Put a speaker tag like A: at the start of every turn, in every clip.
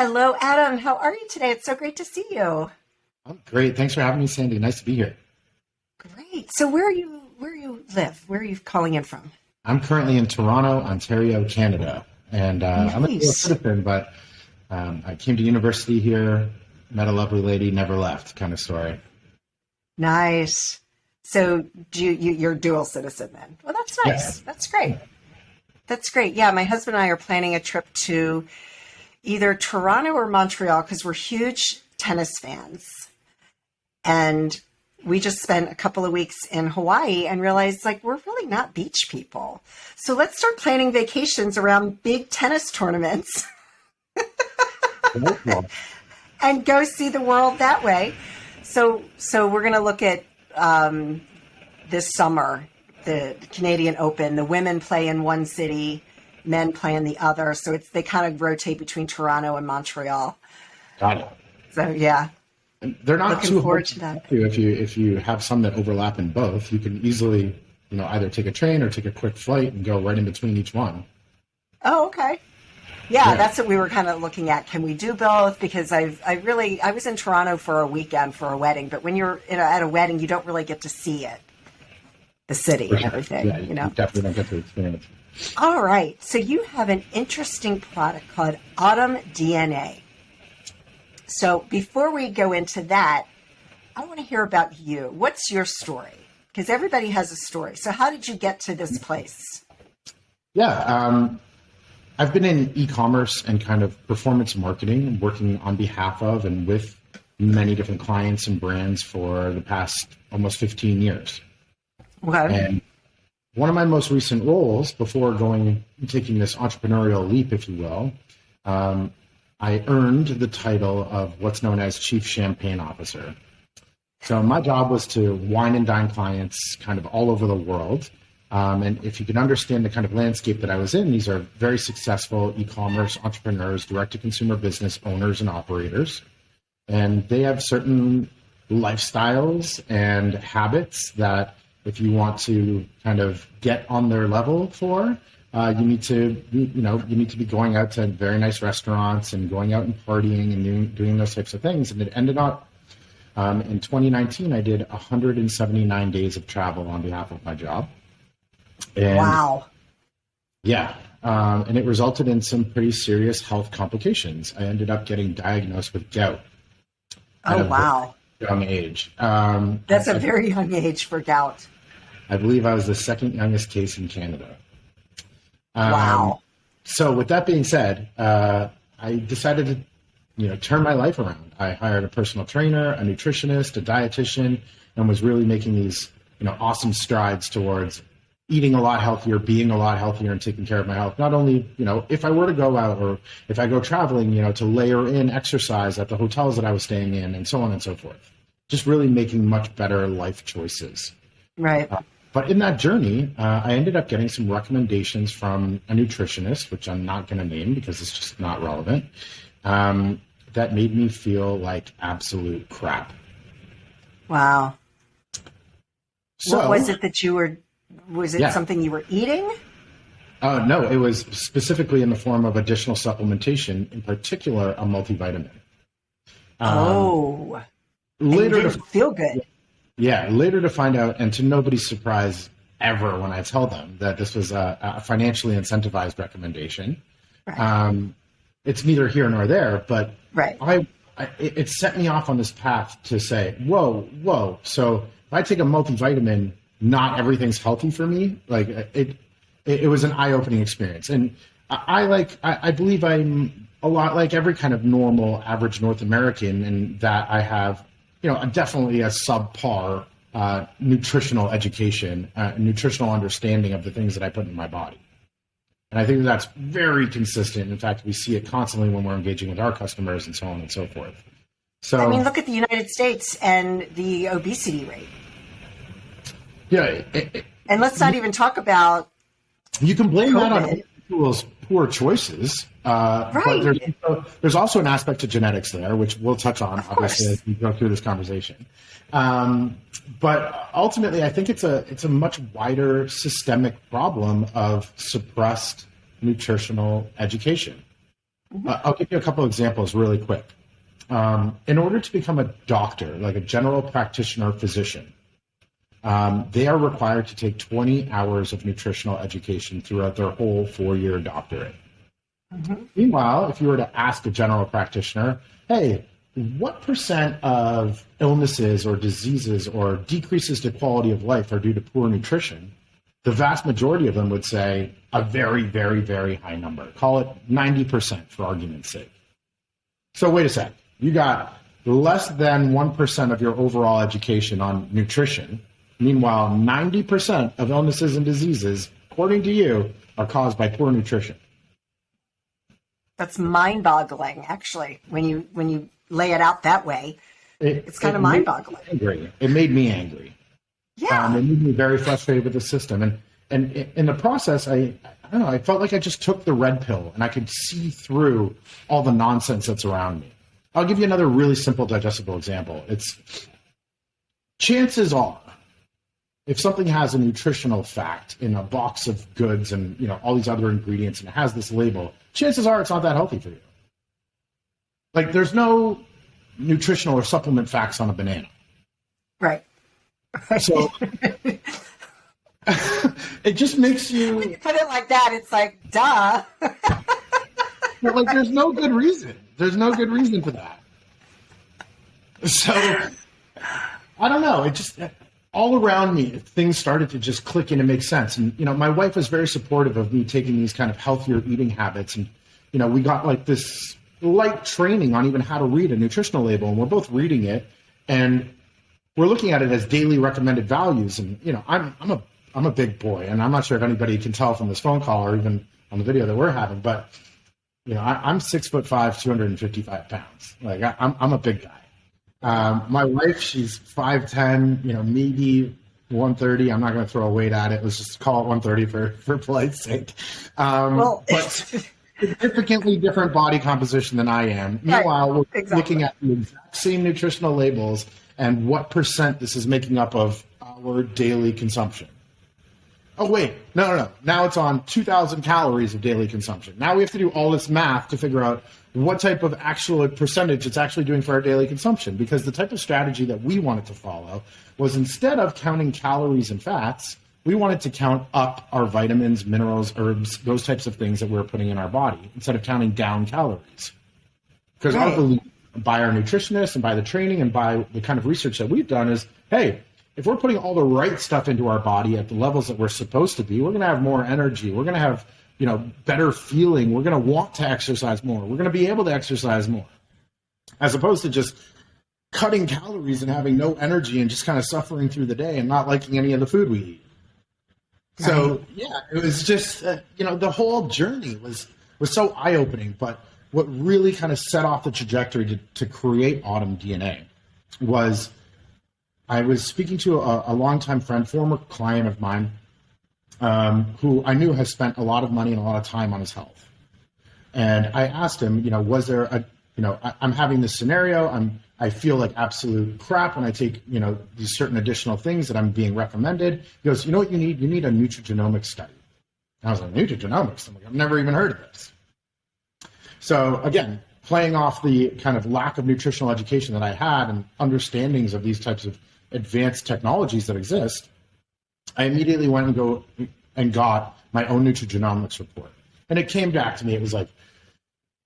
A: Hello, Adam. How are you today? It's so great to see you.
B: Oh, great. Thanks for having me, Sandy. Nice to be here.
A: Great. So where are you? Where you live? Where are you calling in from?
B: I'm currently in Toronto, Ontario, Canada, and I'm a dual
A: Nice.
B: citizen, but I came to university here, met a lovely lady, never left kind of story.
A: Nice. So you're dual citizen then? Well, that's
B: Yeah.
A: nice. That's great. That's great. Yeah, my husband and I are planning a trip to either Toronto or Montreal because we're huge tennis fans. And we just spent a couple of weeks in Hawaii and realized like we're really not beach people. So let's start planning vacations around big tennis tournaments
B: Well,
A: and go see the world that way. So we're going to look at this summer the Canadian Open. The women play in one city, men play in the other. So they kind of rotate between Toronto and Montreal.
B: got it.
A: So yeah,
B: They're not
A: looking
B: too
A: forward
B: hard
A: to
B: to
A: that.
B: get to if you have some that overlap in both. You can easily, either take a train or take a quick flight and go right in between each one.
A: Oh, okay. Yeah,
B: Yeah.
A: that's what we were kind of looking at. Can we do both? Because I was in Toronto for a weekend for a wedding, but when you're at a wedding, you don't really get to see it, the city
B: For
A: and
B: sure.
A: everything,
B: Yeah,
A: you
B: you
A: know.
B: definitely don't get to experience.
A: All right. So you have an interesting product called Autumn DNA. So before we go into that, I want to hear about you. What's your story? Because everybody has a story. So how did you get to this place?
B: Yeah. I've been in e-commerce and kind of performance marketing, working on behalf of and with many different clients and brands for the past almost 15 years.
A: Okay.
B: And one of my most recent roles before taking this entrepreneurial leap, if you will, I earned the title of what's known as Chief Champagne Officer. So my job was to wine and dine clients kind of all over the world. And if you can understand the kind of landscape that I was in, these are very successful e-commerce entrepreneurs, direct-to-consumer business owners and operators. And they have certain lifestyles and habits that if you want to kind of get on their level you need to be going out to very nice restaurants and going out and partying and doing those types of things. And it ended up in 2019, I did 179 days of travel on behalf of my job. And
A: Wow.
B: yeah, and it resulted in some pretty serious health complications. I ended up getting diagnosed with gout at
A: Oh,
B: a very
A: wow.
B: young age.
A: That's a very young age for gout.
B: I believe I was the second youngest case in Canada.
A: Wow.
B: So with that being said, I decided to, turn my life around. I hired a personal trainer, a nutritionist, a dietitian, and was really making these, awesome strides towards eating a lot healthier, being a lot healthier, and taking care of my health. Not only, if I were to go out or if I go traveling, to layer in exercise at the hotels that I was staying in and so on and so forth. Just really making much better life choices.
A: Right.
B: But in that journey, I ended up getting some recommendations from a nutritionist, which I'm not going to name because it's just not relevant, that made me feel like absolute crap.
A: Wow. What
B: So,
A: was it that was it
B: yeah.
A: something you were eating?
B: No, it was specifically in the form of additional supplementation, in particular, a multivitamin. Um,
A: Oh, and you
B: later to
A: didn't feel good.
B: Yeah, later to find out, and to nobody's surprise ever when I tell them that this was a financially incentivized recommendation.
A: Right.
B: It's neither here nor there, but
A: Right.
B: it set me off on this path to say, whoa. So if I take a multivitamin, not everything's healthy for me. Like it was an eye-opening experience, and I believe I'm a lot like every kind of normal, average North American, in that I have, definitely a subpar nutritional education, nutritional understanding of the things that I put in my body. And I think that's very consistent. In fact, we see it constantly when we're engaging with our customers and so on and so forth.
A: I mean,
B: So,
A: look at the United States and the obesity rate.
B: yeah,
A: And let's not even talk about
B: you can blame that on
A: COVID.
B: individuals' poor choices, but
A: Right.
B: there's also an aspect to genetics there, which we'll touch on,
A: Of
B: obviously,
A: course.
B: as we go through this conversation. But ultimately, I think it's a much wider systemic problem of suppressed nutritional education. I'll give you a couple examples really quick. In order to become a doctor, like a general practitioner physician, they are required to take 20 hours of nutritional education throughout their whole 4-year doctorate. Meanwhile, if you were to ask a general practitioner, hey, what percent of illnesses or diseases or decreases to quality of life are due to poor nutrition? The vast majority of them would say a very, very, very high number. Call it 90% for argument's sake. So wait a sec. You got less than 1% of your overall education on nutrition. Meanwhile, 90% of illnesses and diseases, according to you, are caused by poor nutrition.
A: That's mind-boggling, actually, when you lay it out that way. It's kind of mind-boggling.
B: It made me angry.
A: Yeah.
B: It made me very frustrated with the system. And in the process, I don't know, I felt like I just took the red pill and I could see through all the nonsense that's around me. I'll give you another really simple digestible example. Chances are, if something has a nutritional fact in a box of goods and all these other ingredients and it has this label, chances are it's not that healthy for you. Like there's no nutritional or supplement facts on a banana.
A: Right.
B: So it just makes you.
A: When you put it like that, it's like, duh.
B: But like, there's no good reason. There's no good reason for that. So I don't know. It just all around me, things started to just click in and make sense. And my wife was very supportive of me taking these kind of healthier eating habits. And we got like this light training on even how to read a nutritional label, and we're both reading it, and we're looking at it as daily recommended values. And I'm a big boy, and I'm not sure if anybody can tell from this phone call or even on the video that we're having, but I'm 6'5", 255 pounds. Like I'm a big guy. My wife, she's 5'10", maybe 130. I'm not going to throw a weight at it. Let's just call it 130 for polite sake. But significantly different body composition than I am. Meanwhile, we're looking at the exact same nutritional labels and what percent this is making up of our daily consumption. Oh, wait, no. Now it's on 2,000 calories of daily consumption. Now we have to do all this math to figure out what type of actual percentage it's actually doing for our daily consumption. Because the type of strategy that we wanted to follow was, instead of counting calories and fats, we wanted to count up our vitamins, minerals, herbs, those types of things that we're putting in our body, instead of counting down calories. Because our belief by our nutritionists and by the training and by the kind of research that we've done is, hey, if we're putting all the right stuff into our body at the levels that we're supposed to be, we're going to have more energy. We're going to have, better feeling. We're going to want to exercise more. We're going to be able to exercise more, as opposed to just cutting calories and having no energy and just kind of suffering through the day and not liking any of the food we eat. So, it was just, the whole journey was so eye-opening. But what really kind of set off the trajectory to create Autumn DNA was, I was speaking to a longtime friend, former client of mine, who I knew has spent a lot of money and a lot of time on his health. And I asked him, was there I'm having this scenario. I feel like absolute crap when I take, these certain additional things that I'm being recommended. He goes, you know what you need? You need a Nutrigenomics study. And I was like, Nutrigenomics? I'm like, I've never even heard of this. So again, playing off the kind of lack of nutritional education that I had and understandings of these types of advanced technologies that exist, I immediately went and got my own Nutrigenomics report. And it came back to me. It was like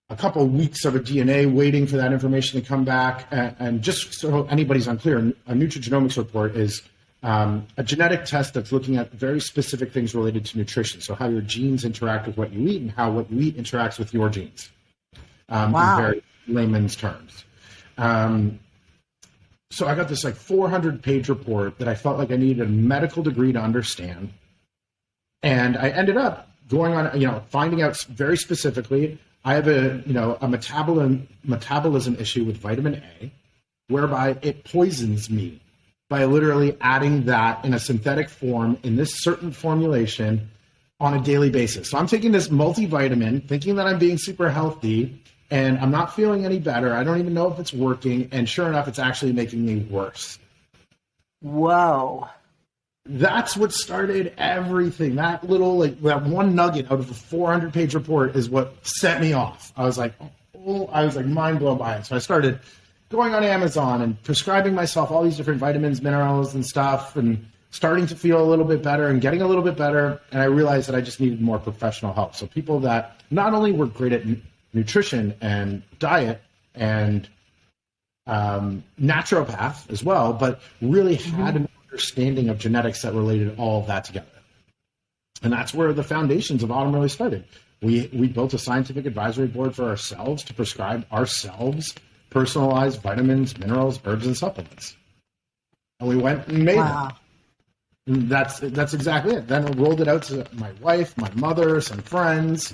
B: a couple of weeks of a DNA waiting for that information to come back. And just so anybody's unclear, a Nutrigenomics report is a genetic test that's looking at very specific things related to nutrition. So how your genes interact with what you eat and how what you eat interacts with your genes, in very layman's terms. So I got this 400-page report that I felt like I needed a medical degree to understand. And I ended up going on, finding out very specifically, I have a metabolism issue with vitamin A, whereby it poisons me by literally adding that in a synthetic form in this certain formulation on a daily basis. So I'm taking this multivitamin thinking that I'm being super healthy, and I'm not feeling any better. I don't even know if it's working. And sure enough, it's actually making me worse.
A: Whoa.
B: That's what started everything. That little, like, that one nugget out of a 400-page report is what set me off. I was like, mind blown by it. So I started going on Amazon and prescribing myself all these different vitamins, minerals, and stuff, and starting to feel a little bit better and getting a little bit better. And I realized that I just needed more professional help. So people that not only were great at nutrition and diet and naturopath as well, but really had an understanding of genetics that related all of that together. And that's where the foundations of Autumn really started. We built a scientific advisory board for ourselves to prescribe ourselves personalized vitamins, minerals, herbs, and supplements. And we went and made them. And that's exactly it. Then we rolled it out to my wife, my mother, some friends.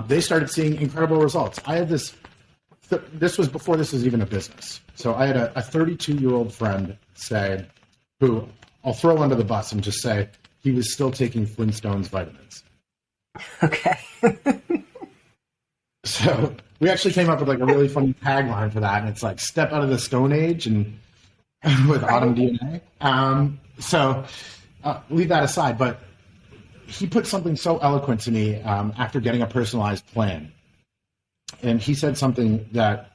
B: They started seeing incredible results. I had this was before this was even a business. So I had a 32-year-old friend say, who I'll throw under the bus and just say he was still taking Flintstones vitamins.
A: Okay.
B: So we actually came up with like a really funny tagline for that, and it's like "Step out of the Stone Age" and with Autumn DNA. So leave that aside, but he put something so eloquent to me after getting a personalized plan, and he said something that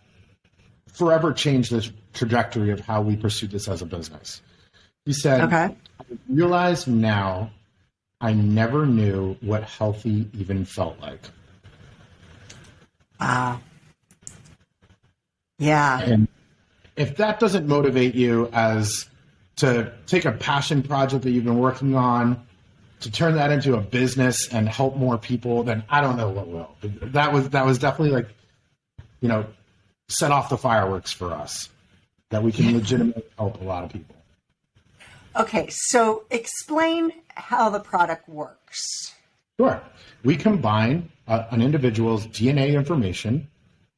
B: forever changed the trajectory of how we pursued this as a business. He said, "I realize now I never knew what healthy even felt like."
A: Wow. Yeah.
B: And if that doesn't motivate you as to take a passion project that you've been working on, to turn that into a business and help more people, then I don't know what will. That was definitely like, set off the fireworks for us, that we can legitimately help a lot of people.
A: Okay, so explain how the product works.
B: Sure. We combine an individual's DNA information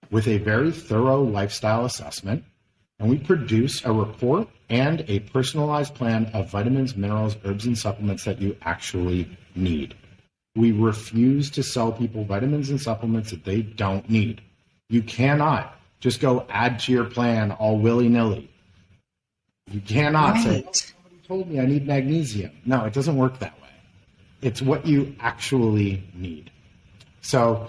B: with a very thorough lifestyle assessment, and we produce a report and a personalized plan of vitamins, minerals, herbs, and supplements that you actually need. We refuse to sell people vitamins and supplements that they don't need. You cannot just go add to your plan all willy-nilly. You cannot say, somebody told me I need magnesium. No, it doesn't work that way. It's what you actually need. So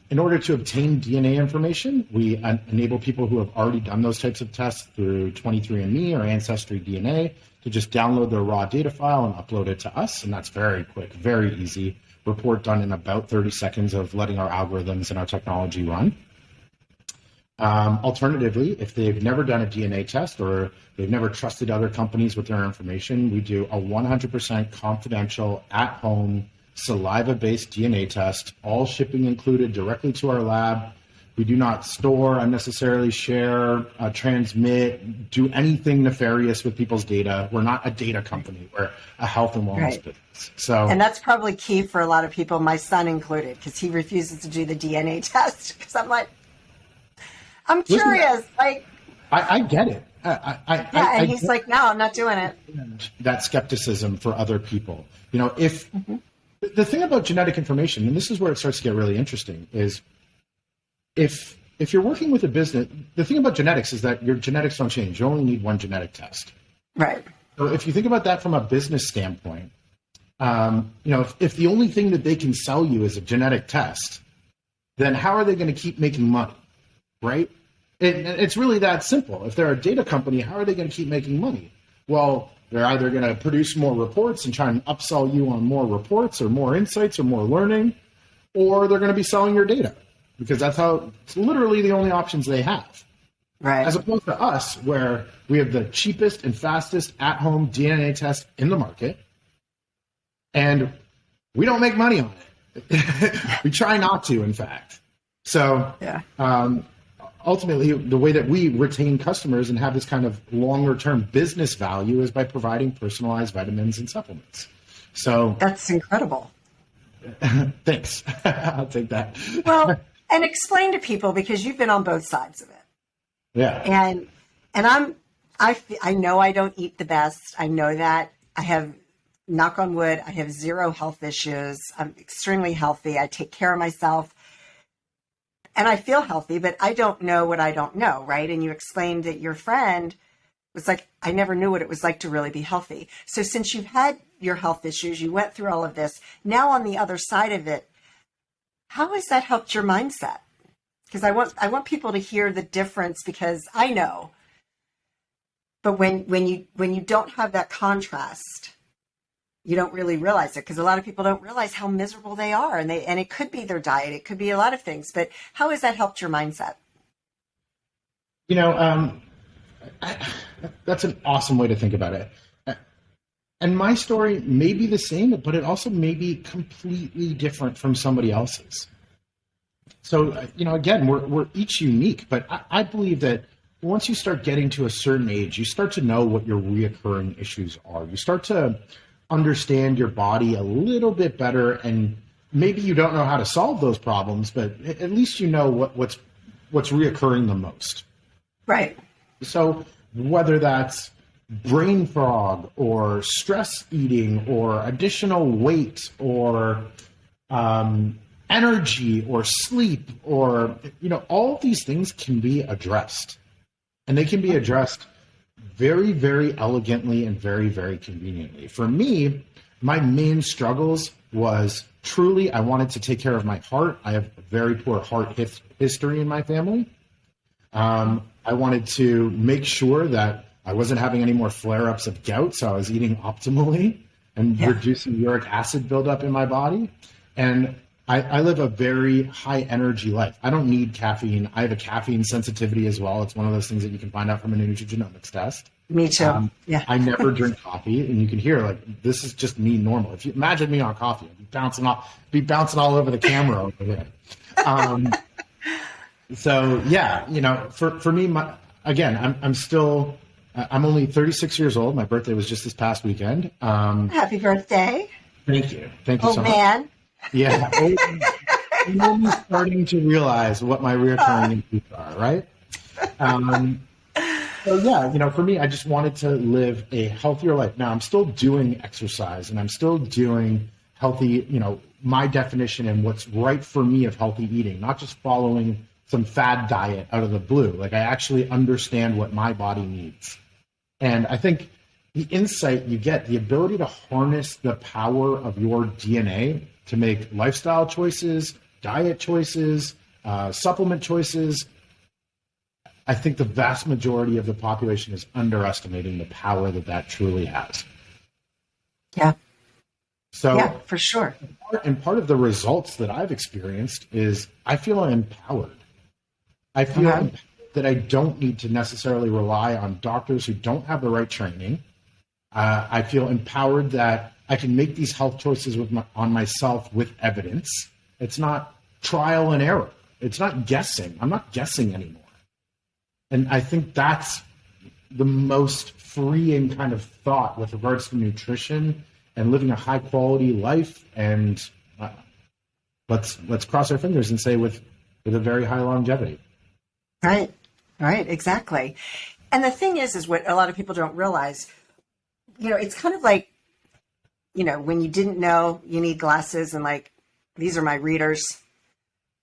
B: in order to obtain DNA information, we enable people who have already done those types of tests through 23andMe or Ancestry DNA to just download their raw data file and upload it to us. And that's very quick, very easy. Report done in about 30 seconds of letting our algorithms and our technology run. Alternatively, if they've never done a DNA test or they've never trusted other companies with their information, we do a 100% confidential, at-home, saliva-based DNA test, all shipping included directly to our lab. We do not store, unnecessarily share, transmit, do anything nefarious with people's data. We're not a data company. We're a health and wellness business. So,
A: and that's probably key for a lot of people, my son included, because he refuses to do the DNA test. Because I'm like, I'm curious.
B: I get it.
A: And he's like, no, I'm not doing it.
B: That skepticism for other people. If the thing about genetic information, and this is where it starts to get really interesting, is if you're working with a business, the thing about genetics is that your genetics don't change. You only need one genetic test.
A: Right.
B: So if you think about that from a business standpoint, if the only thing that they can sell you is a genetic test, then how are they going to keep making money? Right? It's really that simple. If they're a data company, how are they going to keep making money? Well, they're either going to produce more reports and try and upsell you on more reports or more insights or more learning, or they're going to be selling your data, because it's literally the only options they have.
A: Right.
B: As opposed to us, where we have the cheapest and fastest at-home DNA test in the market, and we don't make money on it. We try not to, in fact. So, ultimately, the way that we retain customers and have this kind of longer-term business value is by providing personalized vitamins and supplements. So
A: that's incredible.
B: Thanks. I'll take that.
A: Well, and explain to people, because you've been on both sides of it.
B: Yeah.
A: And I know I don't eat the best. I know that. I have, knock on wood, I have zero health issues. I'm extremely healthy. I take care of myself. And I feel healthy, but I don't know what I don't know, right? And you explained that your friend It's like, I never knew what it was like to really be healthy. So since you've had your health issues, you went through all of this, now on the other side of it, how has that helped your mindset? Because I want people to hear the difference, because I know, but when you don't have that contrast, you don't really realize it, because a lot of people don't realize how miserable they are, and it could be their diet, it could be a lot of things, but how has that helped your mindset?
B: That's an awesome way to think about it. And my story may be the same, but it also may be completely different from somebody else's. So, again, we're each unique, but I believe that once you start getting to a certain age, you start to know what your reoccurring issues are. You start to understand your body a little bit better, and maybe you don't know how to solve those problems, but at least you know what's reoccurring the most.
A: Right.
B: So whether that's brain fog or stress eating or additional weight or energy or sleep or, all of these things can be addressed. And they can be addressed very, very elegantly and very, very conveniently. For me, my main struggles was truly I wanted to take care of my heart. I have a very poor heart history in my family. I wanted to make sure that I wasn't having any more flare-ups of gout, so I was eating optimally and reducing uric acid buildup in my body. And I live a very high energy life. I don't need caffeine. I have a caffeine sensitivity as well. It's one of those things that you can find out from a Nutrigenomics test.
A: Me too.
B: I never drink coffee, and you can hear this is just me normal. If you imagine me on coffee, I'd be bouncing all over the camera over here. So for me, I'm only 36 years old. My birthday was just this past weekend.
A: Happy birthday.
B: Thank you so much.
A: Man.
B: Yeah. I'm only starting to realize what my reoccurring issues are, right? For me, I just wanted to live a healthier life. Now, I'm still doing exercise, and I'm still doing healthy, my definition and what's right for me of healthy eating, not just following some fad diet out of the blue. I actually understand what my body needs. And I think the insight you get, the ability to harness the power of your DNA to make lifestyle choices, diet choices, supplement choices. I think the vast majority of the population is underestimating the power that truly has.
A: Yeah.
B: So
A: yeah, for sure.
B: And part of the results that I've experienced is I feel empowered. I feel that I don't need to necessarily rely on doctors who don't have the right training. I feel empowered that I can make these health choices on myself with evidence. It's not trial and error. It's not guessing. I'm not guessing anymore. And I think that's the most freeing kind of thought with regards to nutrition and living a high quality life. And let's cross our fingers and say with a very high longevity.
A: Right, exactly. And the thing is what a lot of people don't realize, it's kind of like, when you didn't know you need glasses and these are my readers,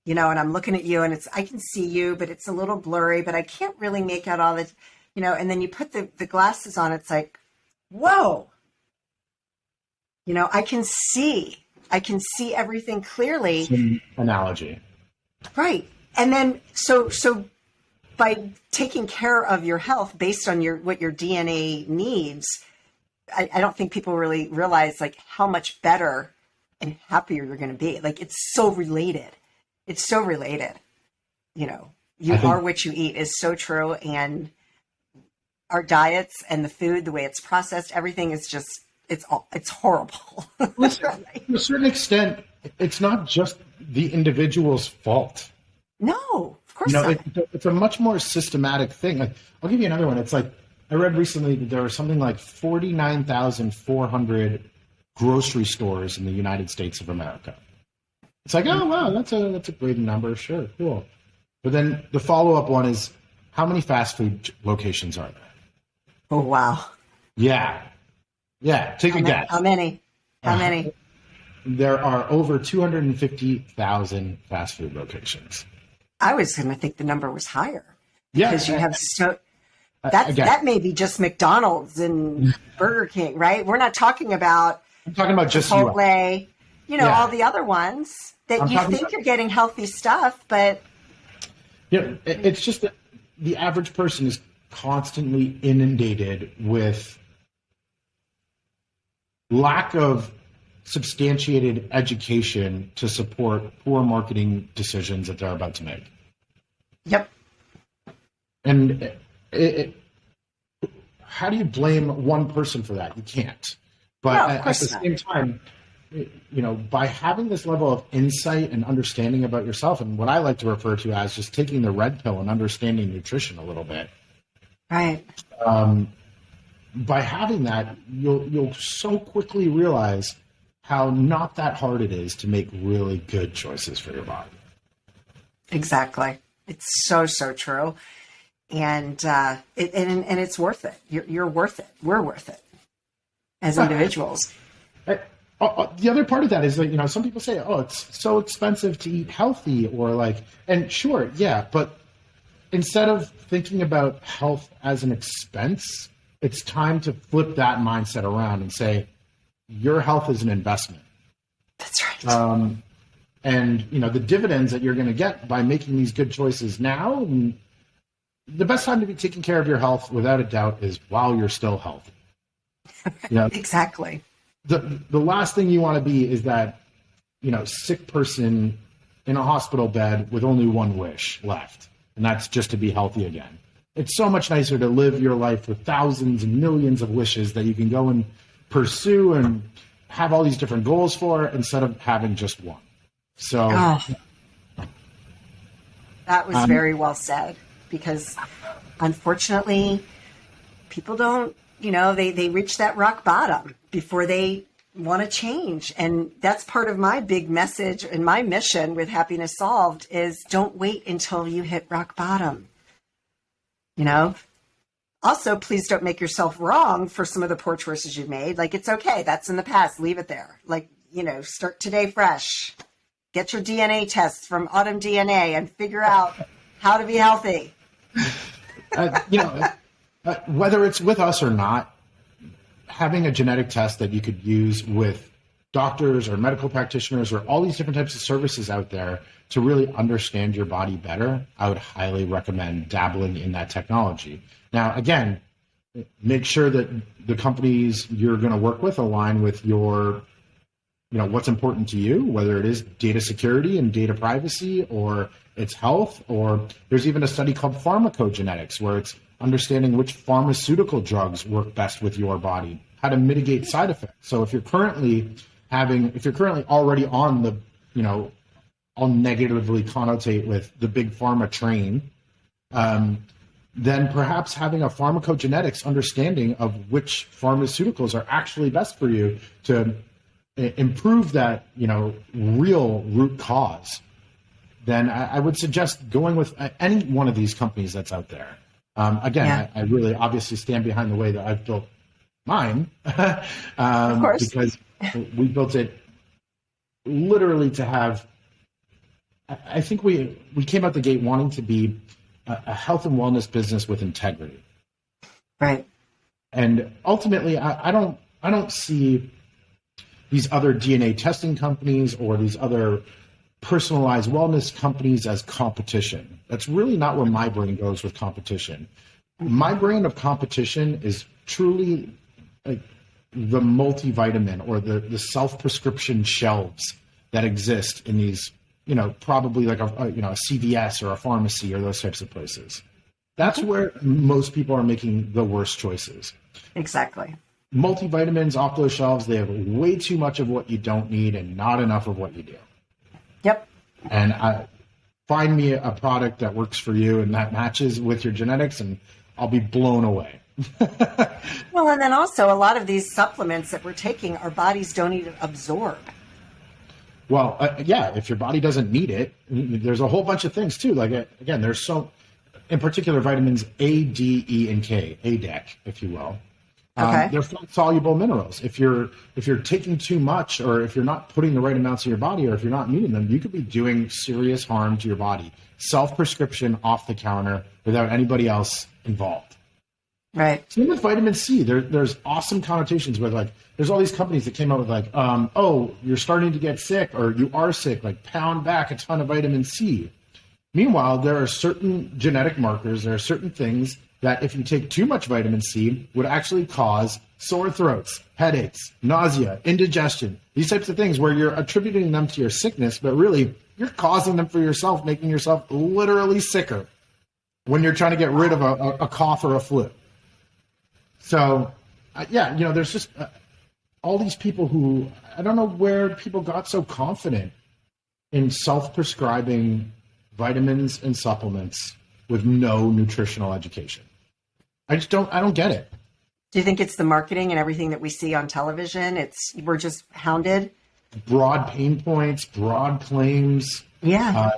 A: and I'm looking at you and I can see you, but it's a little blurry, but I can't really make out all the, and then you put the glasses on, it's like, whoa, I can see everything clearly.
B: Some analogy.
A: Right. And then, so by taking care of your health based on what your DNA needs, I don't think people really realize how much better and happier you're going to be. It's so related. It's so related. You are what you eat is so true. And our diets and the food, the way it's processed, everything is just, it's horrible.
B: Listen, to a certain extent, it's not just the individual's fault.
A: No, of course not.
B: It's a much more systematic thing. I'll give you another one. It's I read recently that there are something like 49,400 grocery stores in the United States of America. It's oh wow, that's a great number. Sure, cool. But then the follow-up one is, how many fast food locations are there?
A: Oh wow.
B: Yeah. Take a guess.
A: How many?
B: There are over 250,000 fast food locations.
A: I was going to think the number was higher.
B: Yeah,
A: because you have so. That may be just McDonald's and Burger King, right? We're not talking about
B: I'm talking about just
A: Chipotle, all the other ones that you think you're getting healthy stuff, but
B: it's just that the average person is constantly inundated with lack of substantiated education to support poor marketing decisions that they're about to make.
A: Yep.
B: And how do you blame one person for that? You can't. But at the same time, by having this level of insight and understanding about yourself, and what I like to refer to as just taking the red pill and understanding nutrition a little bit.
A: Right.
B: By having that, you'll so quickly realize how not that hard it is to make really good choices for your body.
A: Exactly. It's so true. And it's worth it. You're worth it. We're worth it as individuals.
B: The other part of that is that, some people say, oh, it's so expensive to eat healthy and sure, yeah, but instead of thinking about health as an expense, it's time to flip that mindset around and say, your health is an investment.
A: That's right.
B: And, the dividends that you're going to get by making these good choices now, and the best time to be taking care of your health, without a doubt, is while you're still healthy.
A: Exactly.
B: The last thing you want to be is that, sick person in a hospital bed with only one wish left, and that's just to be healthy again. It's so much nicer to live your life with thousands and millions of wishes that you can go and pursue and have all these different goals for, instead of having just one. So
A: that was very well said, because unfortunately people don't, they reach that rock bottom before they want to change. And that's part of my big message and my mission with Happiness Solved is don't wait until you hit rock bottom. Also, please don't make yourself wrong for some of the poor choices you've made. Like, it's okay. That's in the past. Leave it there. Like, start today fresh. Get your DNA tests from Autumn DNA and figure out how to be healthy.
B: Whether it's with us or not, having a genetic test that you could use with doctors or medical practitioners or all these different types of services out there to really understand your body better, I would highly recommend dabbling in that technology. Now, again, make sure that the companies you're going to work with align with your, what's important to you, whether it is data security and data privacy, or it's health, or there's even a study called pharmacogenetics where it's understanding which pharmaceutical drugs work best with your body, how to mitigate side effects. So if you're currently already on the, I'll negatively connotate with the big pharma train, then perhaps having a pharmacogenetics understanding of which pharmaceuticals are actually best for you to improve that, real root cause, then I would suggest going with any one of these companies that's out there. I really obviously stand behind the way that I've built mine,
A: of course,
B: because we built it literally to have, I think we came out the gate wanting to be a health and wellness business with integrity.
A: Right.
B: And ultimately, I don't see these other DNA testing companies or these other personalized wellness companies as competition. That's really not where my brain goes with competition. My brain of competition is truly like the multivitamin or the self-prescription shelves that exist in these, probably like a CVS or a pharmacy or those types of places. That's where most people are making the worst choices.
A: Exactly.
B: Multivitamins off those shelves, they have way too much of what you don't need and not enough of what you do.
A: Yep.
B: And find me a product that works for you and that matches with your genetics, and I'll be blown away.
A: Well, and then also a lot of these supplements that we're taking, our bodies don't even absorb.
B: Well, if your body doesn't need it, there's a whole bunch of things too. Like, again, there's in particular, vitamins A, D, E, and K, ADEC, if you will.
A: Okay.
B: They're soluble minerals. If you're taking too much, or if you're not putting the right amounts in your body, or if you're not needing them, you could be doing serious harm to your body. Self-prescription, off the counter, without anybody else involved.
A: Right.
B: Same with vitamin C. There's awesome connotations with like, there's all these companies that came out with like, oh, you're starting to get sick or you are sick, like pound back a ton of vitamin C. Meanwhile, there are certain genetic markers, there are certain things that if you take too much vitamin C would actually cause sore throats, headaches, nausea, indigestion, these types of things where you're attributing them to your sickness, but really you're causing them for yourself, making yourself literally sicker when you're trying to get rid of a cough or a flu. So, yeah, there's just all these people who, I don't know where people got so confident in self-prescribing vitamins and supplements with no nutritional education. I don't get it.
A: Do you think it's the marketing and everything that we see on television? We're just hounded?
B: Broad pain points, broad claims.
A: Yeah.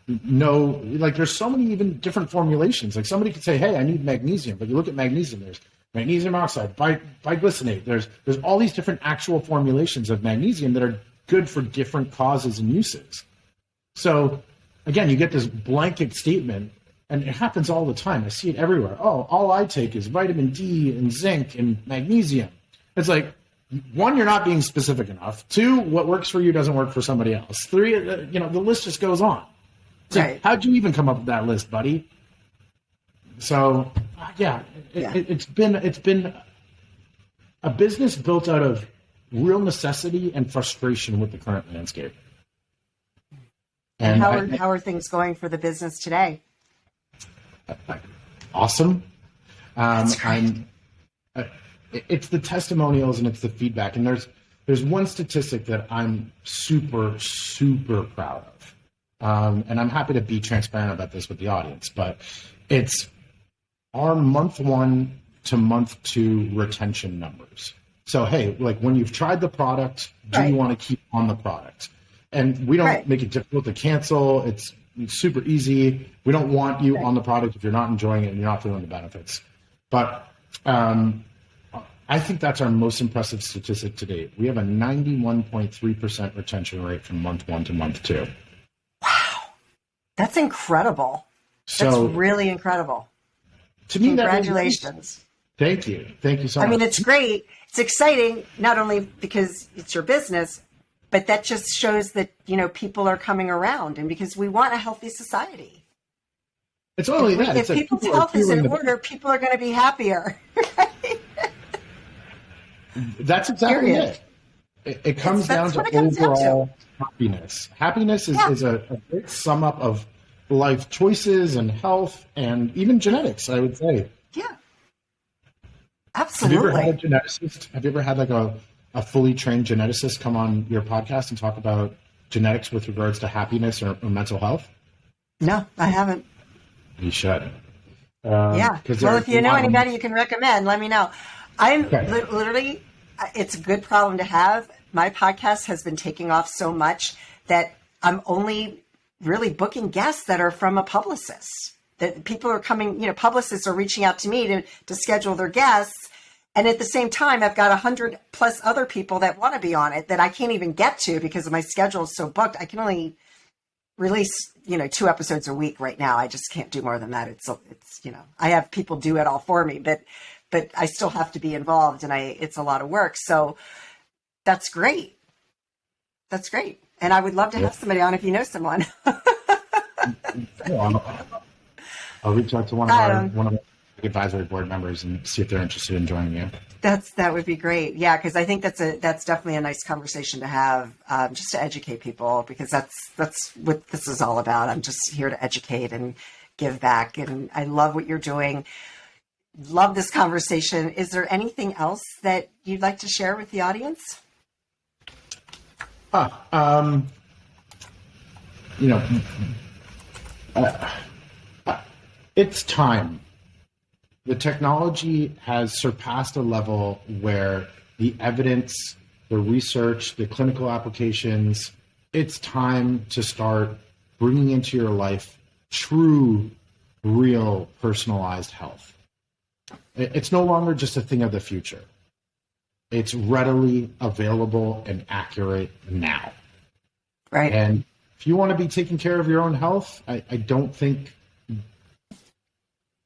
B: No, like there's so many even different formulations. Like somebody could say, hey, I need magnesium, but you look at magnesium, there's magnesium oxide, biglycinate. There's all these different actual formulations of magnesium that are good for different causes and uses. So again, you get this blanket statement, and it happens all the time. I see it everywhere. Oh, all I take is vitamin D and zinc and magnesium. It's like, one, you're not being specific enough. Two, what works for you doesn't work for somebody else. Three, the list just goes on. It's
A: right.
B: Like, how'd you even come up with that list, buddy? So, it's been a business built out of real necessity and frustration with the current landscape.
A: And how are things going for the business today?
B: Awesome.
A: That's great.
B: It's the testimonials and it's the feedback. And there's one statistic that I'm super, super proud of. And I'm happy to be transparent about this with the audience, but it's our month 1 to month 2 retention numbers. So, hey, like when you've tried the product, do you want to keep on the product? And we don't make it difficult to cancel. It's super easy. We don't want you on the product if you're not enjoying it and you're not feeling the benefits. But I think that's our most impressive statistic to date. We have a 91.3% retention rate from month 1 to month 2.
A: Wow. That's incredible.
B: So,
A: that's really incredible.
B: To me,
A: congratulations.
B: Thank you. Thank you so much.
A: I mean, it's great. It's exciting, not only because it's your business, but that just shows that, people are coming around and because we want a healthy society.
B: It's only that.
A: If people's health is in order, people are going to be happier.
B: That's exactly it. It comes down to overall happiness. Happiness is a great sum up of life choices and health and even genetics, I would say.
A: Yeah. Absolutely.
B: Have you ever had a geneticist? Have you ever had like a fully trained geneticist come on your podcast and talk about genetics with regards to happiness or mental health?
A: No, I haven't.
B: You should.
A: Yeah. Well, if you know anybody you can recommend, let me know. I'm literally, it's a good problem to have. My podcast has been taking off so much that I'm only really booking guests that are from a publicist. That people are coming, publicists are reaching out to me to schedule their guests. And at the same time, I've got 100 plus other people that want to be on it that I can't even get to because my schedule is so booked. I can only release, 2 episodes a week right now. I just can't do more than that. It's I have people do it all for me, but I still have to be involved and it's a lot of work. So that's great. That's great. And I would love to have somebody on if you know someone.
B: I'll reach out to one of our advisory board members and see if they're interested in joining you.
A: That would be great. Yeah, because I think that's definitely a nice conversation to have, just to educate people, because that's what this is all about. I'm just here to educate and give back, and I love what you're doing. Love this conversation. Is there anything else that you'd like to share with the audience?
B: It's time. The technology has surpassed a level where the evidence, the research, the clinical applications, it's time to start bringing into your life true, real, personalized health. It's no longer just a thing of the future. It's readily available and accurate now.
A: Right.
B: And if you want to be taking care of your own health, I don't think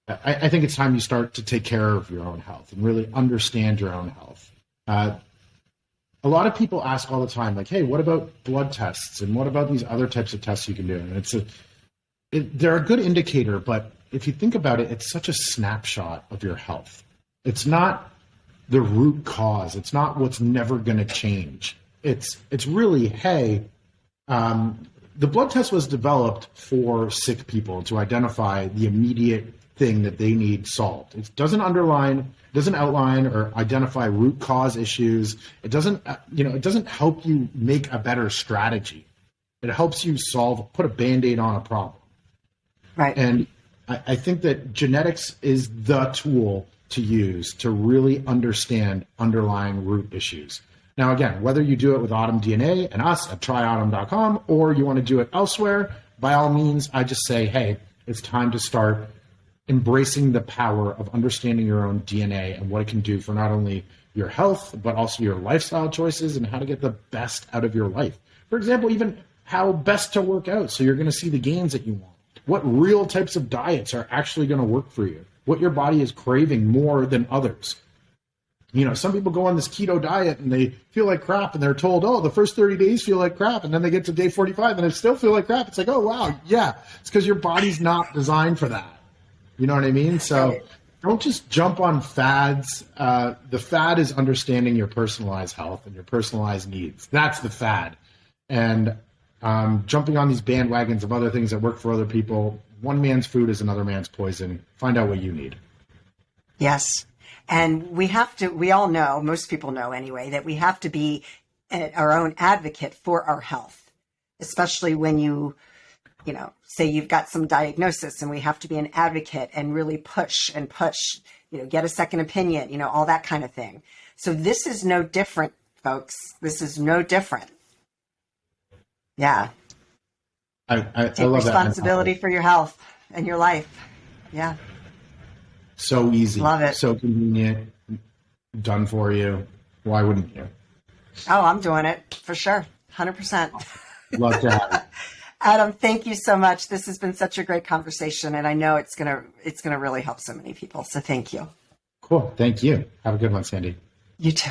B: I think it's time you start to take care of your own health and really understand your own health. A lot of people ask all the time, like, hey, what about blood tests? And what about these other types of tests you can do? And they're a good indicator, but if you think about it, it's such a snapshot of your health. It's not the root cause. It's not what's never going to change. It's really, hey, the blood test was developed for sick people to identify the immediate thing that they need solved. It doesn't outline or identify root cause issues. It doesn't help you make a better strategy. It helps you put a Band-Aid on a problem.
A: Right.
B: And I think that genetics is the tool to use to really understand underlying root issues. Now, again, whether you do it with Autumn DNA and us at tryautumn.com, or you want to do it elsewhere, by all means, I just say, hey, it's time to start embracing the power of understanding your own DNA and what it can do for not only your health, but also your lifestyle choices and how to get the best out of your life. For example, even how best to work out so you're going to see the gains that you want. What real types of diets are actually going to work for you? What your body is craving more than others. Some people go on this keto diet and they feel like crap and they're told, oh, the first 30 days feel like crap. And then they get to day 45 and they still feel like crap. It's like, oh, wow. Yeah. It's because your body's not designed for that. You know what I mean? So don't just jump on fads. The fad is understanding your personalized health and your personalized needs. That's the fad. And jumping on these bandwagons of other things that work for other people, one man's food is another man's poison. Find out what you need.
A: Yes. And we all know, most people know anyway, that we have to be our own advocate for our health, especially when you say you've got some diagnosis, and we have to be an advocate and really push, get a second opinion, all that kind of thing. So this is no different, folks. This is no different. Yeah.
B: I
A: Take
B: love
A: responsibility for your health and your life. Yeah.
B: So easy.
A: Love it.
B: So convenient. Done for you. Why wouldn't you?
A: Oh, I'm doing it for sure. 100%.
B: Love to have it.
A: Adam, thank you so much. This has been such a great conversation, and I know it's gonna really help so many people. So thank you.
B: Cool. Thank you. Have a good one, Sandee.
A: You too.